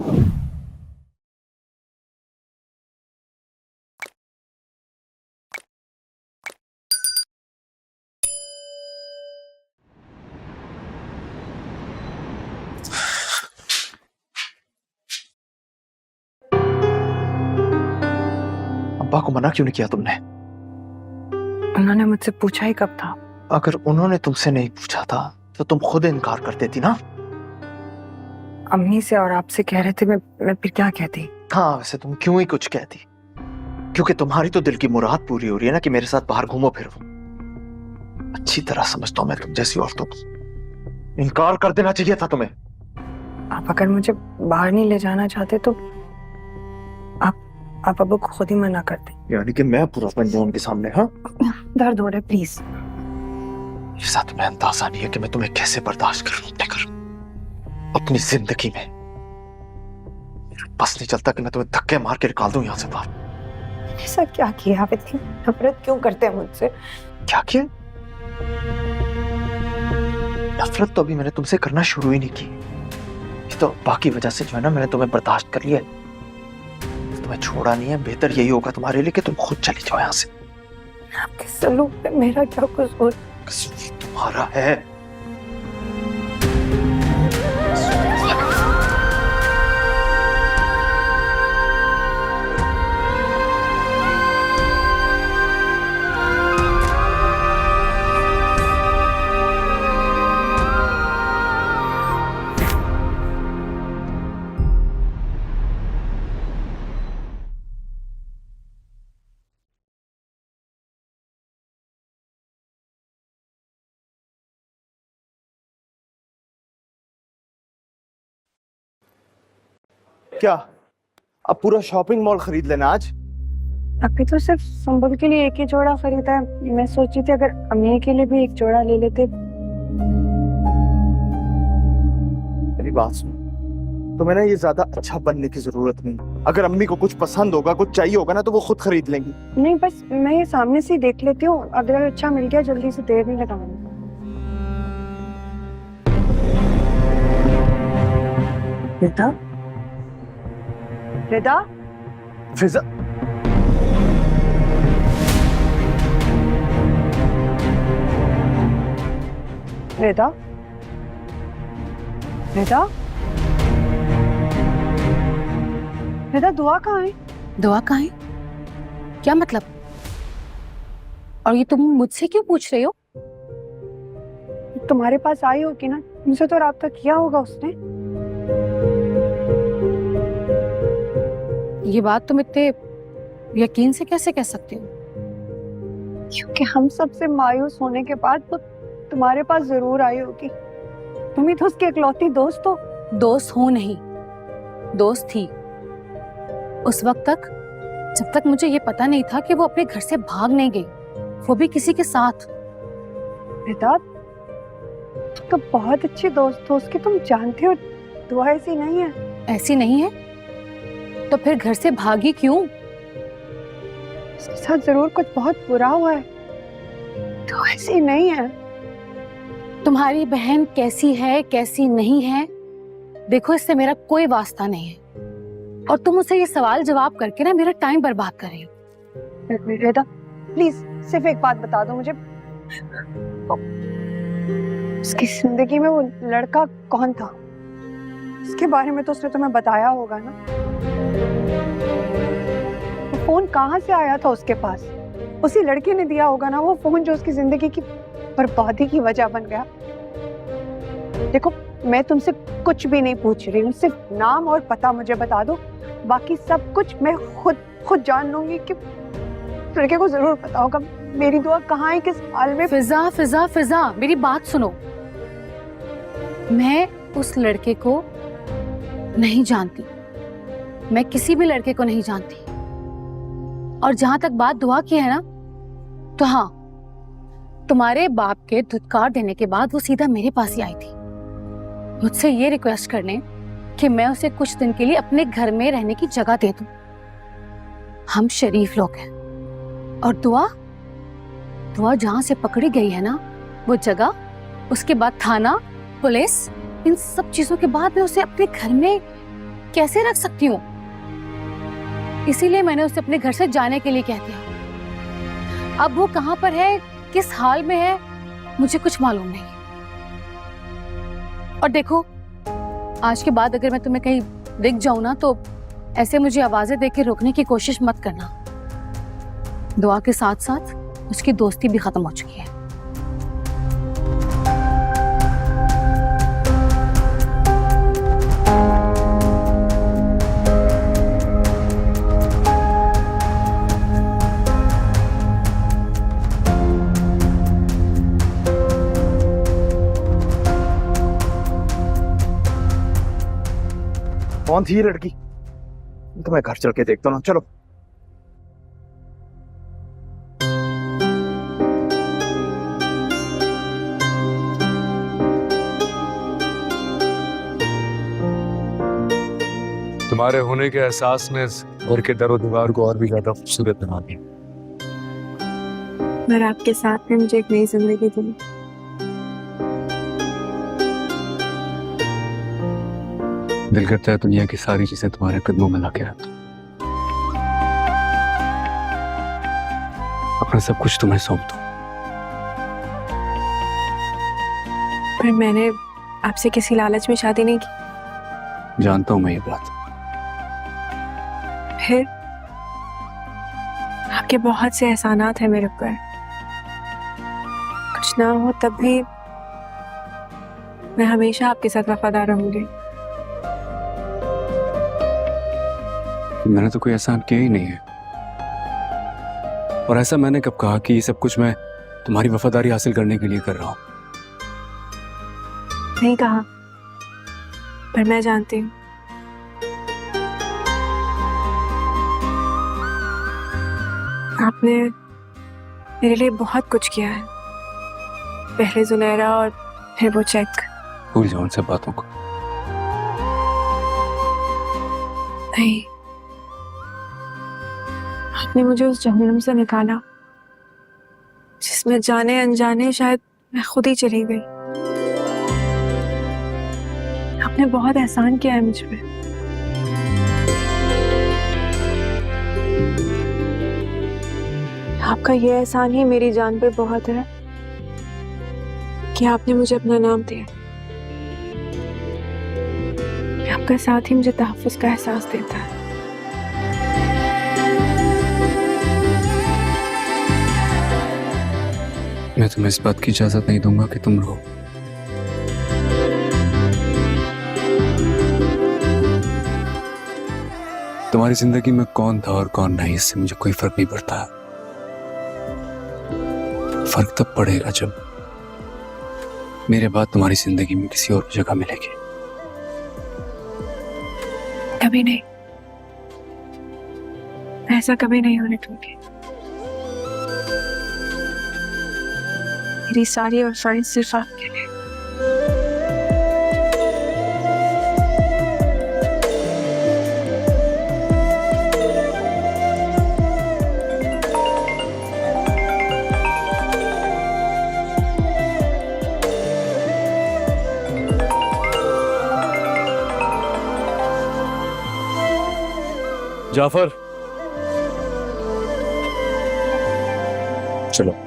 अब्बा को मना क्यों नहीं किया तुमने? उन्होंने मुझसे पूछा ही कब था? अगर उन्होंने तुमसे नहीं पूछा था तो तुम खुद इनकार कर देती ना। अम्मी से और आपसे कह रहे थे, मैं फिर क्या कहती? हाँ, वैसे तुम क्यों ही कुछ कहती? क्योंकि तुम्हारी तो दिल की मुराद पूरी हो रही है ना कि मेरे साथ बाहर घूमो फिरो। अच्छी तरह समझता हूं मैं तुम जैसी औरतों को। इनकार कर देना चाहिए था तुम्हें। आप अगर मुझे बाहर नहीं ले जाना चाहते तो आप अब्बू को खुद ही मना कर दें। यानी कि मैं पूरा बन जाऊं उनके सामने? हाँ, दर्द हो रहा है, प्लीज। ये साथ तुम्हें अंदाजा नहीं है कि मैं तुम्हें कैसे बर्दाश्त कर लूं अपने घर, अपनी जिंदगी में। बस नहीं चलता कि मैं तुम्हें धक्के मार के निकाल दूं यहां से बाहर। ऐसा क्या किया? आप इतनी नफरत क्यों करते हैं मुझसे? क्या किया? नफरत तो अभी मैंने तुमसे करना शुरू ही नहीं की। ये तो बाकी वजह से जो है ना, मैंने तुम्हें बर्दाश्त कर लिया। तुम्हें छोड़ा नहीं है। बेहतर यही होगा तुम्हारे लिए कि तुम खुद चली जाओ यहाँ से। आपके सलूक पे मेरा क्या कसूर? कसूर तुम्हारा है। क्या अब पूरा शॉपिंग मॉल खरीद लेना आज? अभी तो सिर्फ संभल के लिए एक ही जोड़ा खरीदा है। मैं सोची थी अगर अम्मी के लिए भी एक जोड़ा ले लेते। मेरी बात सुनो, तुम्हें ना ये ज्यादा अच्छा बनने की जरूरत नहीं। अगर अम्मी को कुछ पसंद होगा, कुछ चाहिए होगा ना, तो वो खुद खरीद लेंगी। नहीं, बस मैं ये सामने से ही देख लेती हूँ। अगर अच्छा मिल गया जल्दी से, देर नहीं लगाऊंगी। रिदा, रिदा, फिजा, रिदा, रिदा, रिदा, दुआ कहाँ है? दुआ कहाँ है? क्या मतलब? और ये तुम मुझसे क्यों पूछ रहे हो? तुम्हारे पास आई होगी ना, मुझसे तो राब्ता किया होगा उसने। ये बात तुम इतने यकीन से कैसे कह सकते हो? क्योंकि हम सबसे मायूस होने के बाद वो तुम्हारे पास जरूर आई होगी। तुम ही तो उसकी इकलौती दोस्त हो। दोस्त हूं नहीं, दोस्त थी उस वक्त तक जब तक मुझे ये पता नहीं था कि वो अपने घर से भाग नहीं गई, वो भी किसी के साथ। रिदा, तो बहुत अच्छी दोस्त हो उसकी, तुम जानते हो। दुआ ऐसी नहीं है। ऐसी नहीं है तो फिर घर से भागी क्यों? उसके साथ जरूर कुछ बहुत बुरा हुआ है। तो ऐसी नहीं है। तुम्हारी बहन कैसी है कैसी नहीं है, देखो इससे मेरा कोई वास्ता नहीं है। और तुम उसे ये सवाल जवाब करके ना मेरा टाइम बर्बाद कर रही हो। रिदा, प्लीज सिर्फ एक बात बता दो मुझे। उसकी जिंदगी में वो लड़का कौन था? इसके बारे में तो उसने तुम्हें बताया होगा ना। वो फोन कहाँ से आया था उसके पास? उसी लड़के ने दिया होगा ना वो फोन, जो उसकी जिंदगी की बर्बादी की वजह बन गया। देखो, मैं तुमसे कुछ भी नहीं पूछ रही हूँ, सिर्फ नाम और पता मुझे बता दो। बाकी सब कुछ मैं खुद जान लूंगी कि लड़के को जरूर पता होगा। मेरी दुआ कहाँ है, किस हाल में। फिजा फिजा फिजा, मेरी बात सुनो। मैं उस लड़के को नहीं जानती, मैं किसी भी लड़के को नहीं जानती। और जहां तक बात दुआ की है ना, तो हाँ, तुम्हारे बाप के धुतकार देने के बाद वो सीधा मेरे पास ही आई थी, मुझसे ये रिक्वेस्ट करने कि मैं उसे कुछ दिन के लिए अपने घर में रहने की जगह दे दूं। हम शरीफ लोग हैं। और दुआ जहां से पकड़ी गई है ना, वो जगह, उसके बाद थाना, पुलिस, इन सब चीजों के बाद मैं उसे अपने घर में कैसे रख सकती हूँ? इसीलिए मैंने उसे अपने घर से जाने के लिए कह दिया। अब वो कहाँ पर है, किस हाल में है, मुझे कुछ मालूम नहीं। और देखो, आज के बाद अगर मैं तुम्हें कहीं दिख जाऊं ना, तो ऐसे मुझे आवाजें देके रोकने की कोशिश मत करना। दुआ के साथ साथ उसकी दोस्ती भी खत्म हो चुकी है। कौन थी ये लड़की? तो मैं घर चल के देखता हूँ, चलो। तुम्हारे होने के एहसास ने इस घर के दरो दीवार को और भी ज्यादा खूबसूरत बना दिया। पर आपके साथ में मुझे एक नई जिंदगी दी। दिल करता है दुनिया की सारी चीजें तुम्हारे कदमों में लाके रख दूं। अपना सब कुछ तुम्हें सौंप दूं। पर मैंने आपसे किसी लालच में शादी नहीं की। जानता हूं मैं ये बात। फिर आपके बहुत से एहसानात हैं मेरे ऊपर। कुछ ना हो तब भी मैं हमेशा आपके साथ वफादार रहूंगी। मैंने तो कोई एहसान किया ही नहीं है। और ऐसा मैंने कब कहा कि ये सब कुछ मैं तुम्हारी वफादारी हासिल करने के लिए कर रहा हूं? नहीं कहा, पर मैं जानती हूँ। आपने मेरे लिए बहुत कुछ किया है। पहले जुनैरा और फिर वो चेक। भूल जाओ उन सब बातों को। नहीं, आपने मुझे उस जहन्नुम से निकाला जिसमें जाने अनजाने शायद मैं खुद ही चली गई। आपने बहुत एहसान किया है मुझ पे। आपका ये एहसान ही मेरी जान पे बहुत है कि आपने मुझे अपना नाम दिया। आपका साथ ही मुझे तहफ़्फ़ुज़ का एहसास देता है। मैं तुम्हें इस बात की इजाजत नहीं दूंगा कि तुम रो। तुम्हारी जिंदगी में कौन था और कौन नहीं, इससे मुझे कोई फर्क नहीं पड़ता। फर्क तब पड़ेगा जब मेरे बाद तुम्हारी जिंदगी में किसी और जगह मिलेगी। कभी नहीं, ऐसा कभी नहीं होने दूंगी। मेरी सारी वफाएं सिर्फ आपके लिए। जाफर, चलो।